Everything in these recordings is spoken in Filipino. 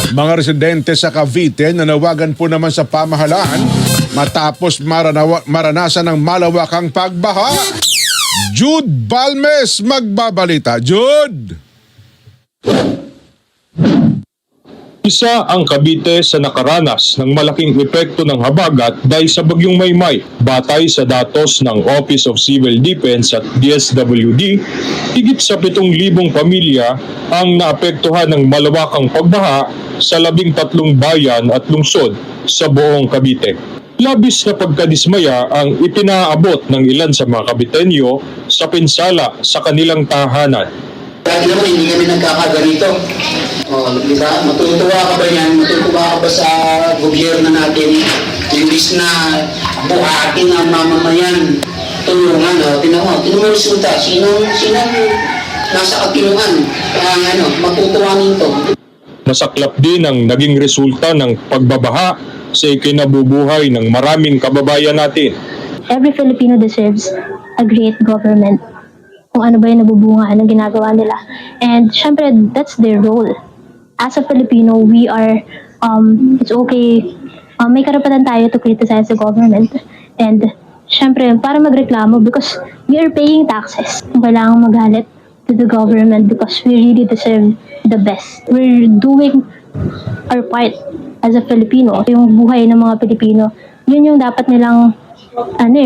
Mga residente sa Cavite nanawagan po naman sa pamahalaan matapos maranasan ng malawakang pagbaha. Jude Balmes magbabalita. Jude! Isa ang Cavite sa nakaranas ng malaking epekto ng habagat dahil sa bagyong Maymay. Batay sa datos ng Office of Civil Defense at DSWD, higit sa 7,000 pamilya ang naapektuhan ng malawakang pagbaha sa 13 bayan at lungsod sa buong Cavite. Labis na pagkadismaya ang ipinaabot ng ilan sa mga Caviteño sa pinsala sa kanilang tahanan. Dati naman hindi kami nagkakaganito. Di ba? Matutuwa ka ba yan? Matutuwa ka ba sa gobyerno natin? Imbis na buhatin ang mamamayan, tulungan. Tinan mo resulta. Sinong nasa katilungan? Matutuwa nito. Masaklap din ang naging resulta ng pagbabaha sa ikinabubuhay ng maraming kababayan natin. Every Filipino deserves a great government. Kung ano ba yung nabubunga ng ginagawa nila. And syempre, that's their role. As a Filipino, we are, it's okay, may karapatan tayo to criticize the government. And syempre, para magreklamo because we are paying taxes. Kailangan magalit to the government because we really deserve the best. We're doing our part as a Filipino. Yung buhay ng mga Pilipino, yun yung dapat nilang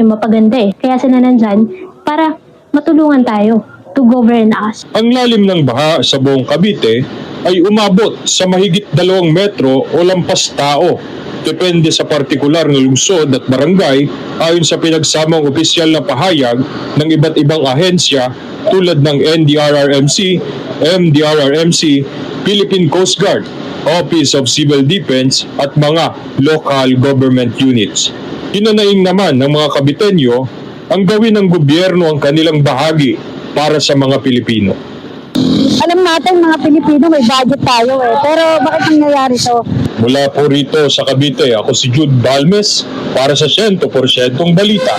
mapaganda eh. Kaya sila nandyan para matulungan tayo to govern us. Ang lalim ng baha sa buong Cavite ay umabot sa mahigit 2 metro o lampas tao. Depende sa partikular na lungsod at barangay ayon sa pinagsamang opisyal na pahayag ng iba't ibang ahensya tulad ng NDRRMC, MDRRMC, Philippine Coast Guard, Office of Civil Defense at mga local government units. Hinanaing naman ng mga Caviteño ang gawin ng gobyerno ang kanilang bahagi para sa mga Pilipino. Alam natin mga Pilipino may budget tayo pero bakit nangyayari to? Mula po rito sa Cavite, ako si Jude Balmes para sa 100% Balita.